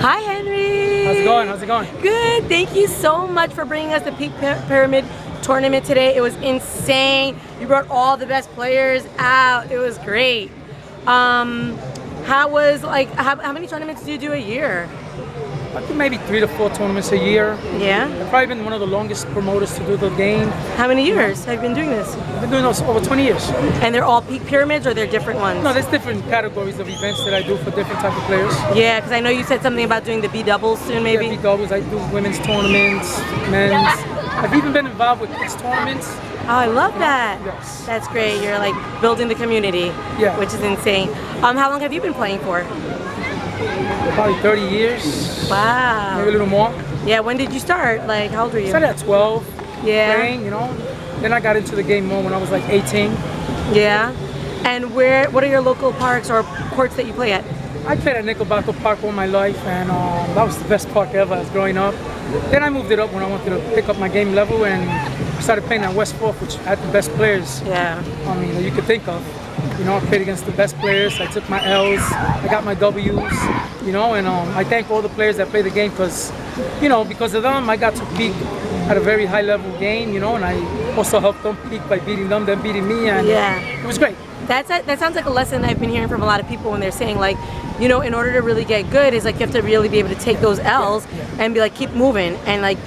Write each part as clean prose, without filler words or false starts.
Hi, Henry. How's it going? How's it going? Good. Thank you so much for bringing us the Peak Pyramid tournament today. It was insane. You brought all the best players out. It was great. How many tournaments do you do a year? I think maybe 3 to 4 tournaments a year. Yeah? I've probably been one of the longest promoters to do the game. How many years have you been doing this? I've been doing this over 20 years. And they're all Peak Pyramids, or they're different ones? No, there's different categories of events that I do for different type of players. Yeah, because I know you said something about doing the B doubles soon, maybe? Yeah, B doubles. I do women's tournaments, men's. I've even been involved with kids tournaments. Oh, I love that. Yes. That's great. You're like building the community, Yeah. which is insane. How long have you been playing for? Probably 30 years. Wow. Maybe a little more. Yeah, when did you start? Like, how old were you? I started at 12. Yeah. Playing, you know. Then I got into the game more when I was like 18. Yeah. And what are your local parks or courts that you play at? I played at Nickelback Park all my life, and that was the best park ever as growing up. Then I moved it up when I wanted to pick up my game level, and I started playing at West Fork, which had the best players. Yeah. I mean, that you could think of. You know, I played against the best players. I took my L's. I got my W's. You know, and I thank all the players that play the game because, you know, because of them, I got to peak at a very high level game. You know, and I also helped them peak by beating them, beating me, and it was great. That sounds like a lesson I've been hearing from a lot of people when they're saying, like, you know, in order to really get good is like you have to really be able to take those L's and be like, keep moving and like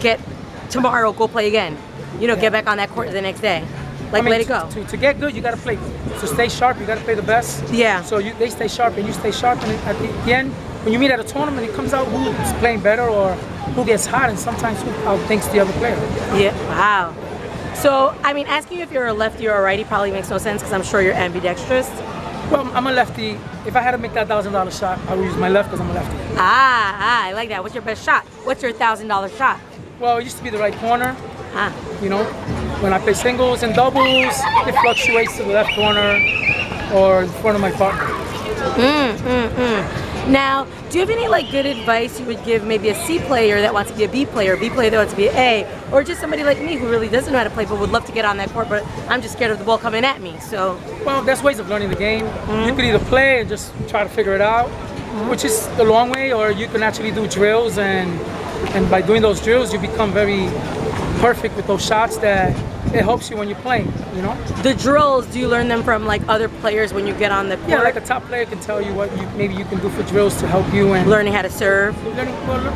tomorrow go play again. You know, get back on that court the next day. Like, let it go. To get good, you got to play. To stay sharp, you got to play the best. Yeah. So they stay sharp and you stay sharp, and at the end, when you meet at a tournament, it comes out who's playing better or who gets hot, and sometimes who outthinks the other player. Yeah. Wow. So, I mean, asking you if you're a lefty or a righty probably makes no sense because I'm sure you're ambidextrous. Well, I'm a lefty. If I had to make that $1,000 shot, I would use my left because I'm a lefty. I like that. What's your best shot? What's your $1,000 shot? Well, it used to be the right corner. You know, when I play singles and doubles, it fluctuates to the left corner or in front of my partner. Now, do you have any like good advice you would give maybe a C player that wants to be a B player that wants to be an A, or just somebody like me who really doesn't know how to play but would love to get on that court, but I'm just scared of the ball coming at me? So, well, there's ways of learning the game. You could either play and just try to figure it out, which is the long way, or you can actually do drills, and by doing those drills, you become very perfect with those shots that it helps you when you're playing, you know? The drills, do you learn them from like other players when you get on the court? Yeah, like a top player can tell you what maybe you can do for drills to help you. And learning how to serve?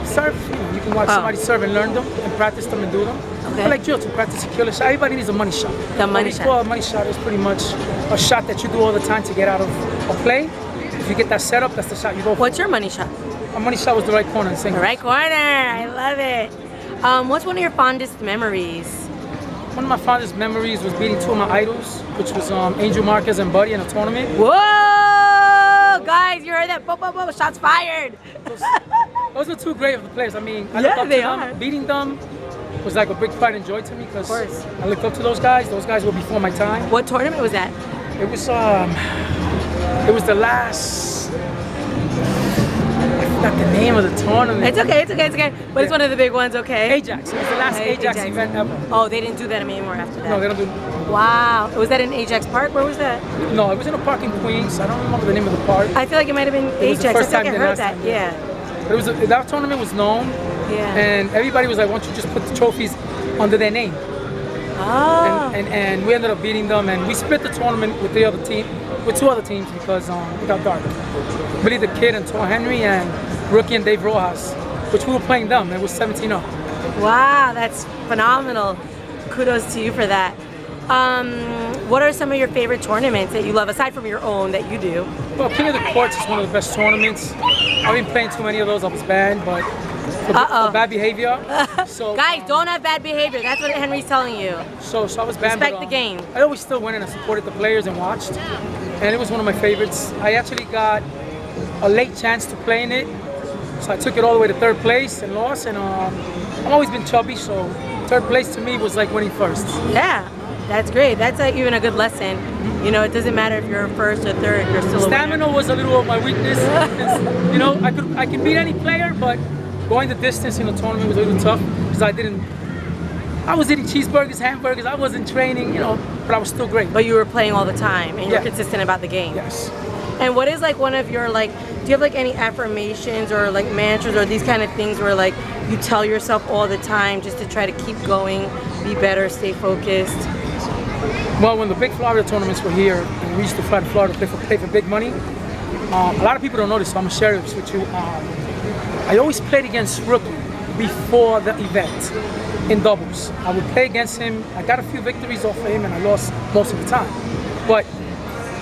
Serve, you can watch somebody serve and learn them and practice them and do them. Okay. But like drills, to practice a killer shot, everybody needs a money shot. The money shot. Well, a money shot is pretty much a shot that you do all the time to get out of a play. If you get that setup, that's the shot you go for. What's your money shot? A money shot was the right corner in singles. The right corner, I love it. What's one of your fondest memories? One of my fondest memories was beating 2 of my idols, which was Angel Marquez and Buddy in a tournament. Whoa! Guys, you heard that? Boom, boom, boom, shots fired! Those were 2 great of the players. I mean, I yeah, looked up they to them. are. Beating them was like a big pride and joy to me because I looked up to those guys. Those guys were before my time. What tournament was that? It was the last... I forgot the name of the tournament. It's okay. But it's one of the big ones, okay? Ajax. It was the last Ajax event ever. Oh, they didn't do that anymore after that? No, they don't do. Wow. Was that in Ajax Park? Where was that? No, it was in a park in Queens. I don't remember the name of the park. I feel like it might have been Ajax. It was the first I think time I heard that. Yeah. But that tournament was known. Yeah. And everybody was like, why don't you just put the trophies under their name? Oh. And we ended up beating them, and we split the tournament with 2 other teams because it got dark. Billy the Kid and Tor Henry and Rookie and Dave Rojas, which we were playing them. It was 17-0. Wow, that's phenomenal. Kudos to you for that. What are some of your favorite tournaments that you love, aside from your own, that you do? Well, King of the Courts is one of the best tournaments. I've been playing too many of those. I was banned, but for bad behavior. So, guys, don't have bad behavior. That's what Henry's telling you. So I was banned. Respect the game. I always still went and I supported the players and watched. And it was one of my favorites. I actually got a late chance to play in it. So I took it all the way to 3rd place and lost. And I've always been chubby, so 3rd place to me was like winning first. Yeah, that's great. That's even a good lesson. You know, it doesn't matter if you're 1st or 3rd, you're still a winner. Stamina was a little of my weakness. You know, I could beat any player, but going the distance in a tournament was a little tough because I was eating cheeseburgers, hamburgers, I wasn't training, you know, but I was still great. But you were playing all the time and you're consistent about the game. Yes. And what is like one of your like you have like any affirmations or like mantras or these kind of things where like you tell yourself all the time just to try to keep going, be better, stay focused? Well, when the big Florida tournaments were here, and we used to fly to Florida to play for big money, a lot of people don't know this, so I'm going to share this with you. I always played against Rookie before the event in doubles. I would play against him. I got a few victories off of him, and I lost most of the time. But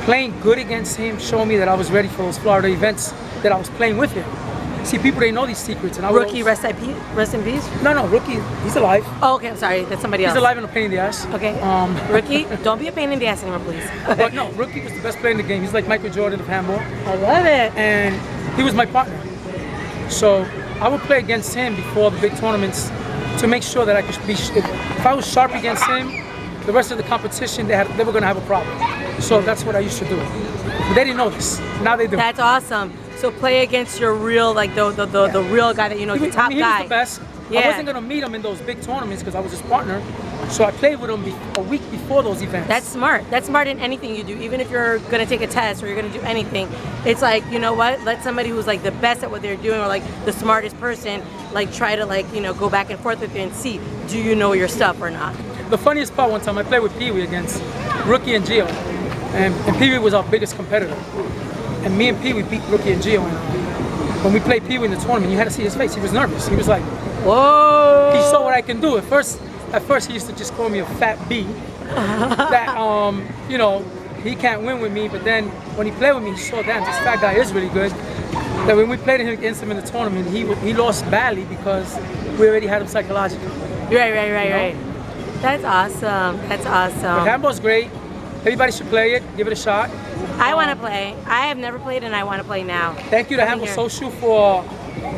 playing good against him showed me that I was ready for those Florida events that I was playing with him. See, people, they know these secrets. And Rookie, rest in peace? No, Rookie, he's alive. Oh, okay, I'm sorry. That's somebody else. He's alive and a pain in the ass. Okay. Rookie, don't be a pain in the ass anymore, please. But no, Rookie was the best player in the game. He's like Michael Jordan of handball. I love it. And he was my partner. So I would play against him before the big tournaments to make sure that I could be, if I was sharp against him, the rest of the competition, they were going to have a problem. So that's what I used to do. But they didn't know this. Now they do. That's awesome. So play against your real, like the real guy that you know, the top he guy. He was the best. Yeah. I wasn't going to meet him in those big tournaments because I was his partner. So I played with him a week before those events. That's smart. That's smart in anything you do. Even if you're going to take a test or you're going to do anything, it's like, you know what? Let somebody who's like the best at what they're doing or like the smartest person, like try to like, you know, go back and forth with you and see, do you know your stuff or not? The funniest part, one time I played with Pee Wee against Rookie and Gio. And Pee Wee was our biggest competitor. And me and Pee Wee beat Rookie and Gio. And when we played Pee Wee in the tournament, you had to see his face. He was nervous. He was like, whoa. He saw what I can do. At first he used to just call me a fat B. That, you know, he can't win with me. But then when he played with me, he saw, damn, this fat guy is really good. That when we played against him in the tournament, he lost badly because we already had him psychologically. Right. That's awesome. That's awesome. But handball's great. Everybody should play it. Give it a shot. I want to play. I have never played and I want to play now. Thank you to Handball Social for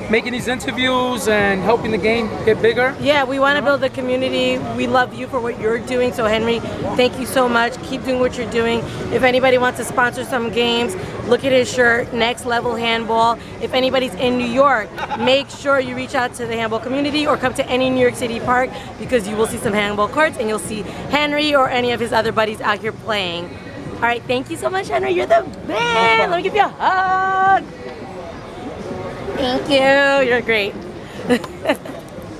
making these interviews and helping the game get bigger. Yeah, we want to build a community. We love you for what you're doing. So Henry, thank you so much. Keep doing what you're doing. If anybody wants to sponsor some games, look at his shirt, Next Level Handball. If anybody's in New York, make sure you reach out to the handball community or come to any New York City park because you will see some handball courts and you'll see Henry or any of his other buddies out here playing. All right, thank you so much, Henry. You're the man. Let me give you a hug. Thank you. You're great.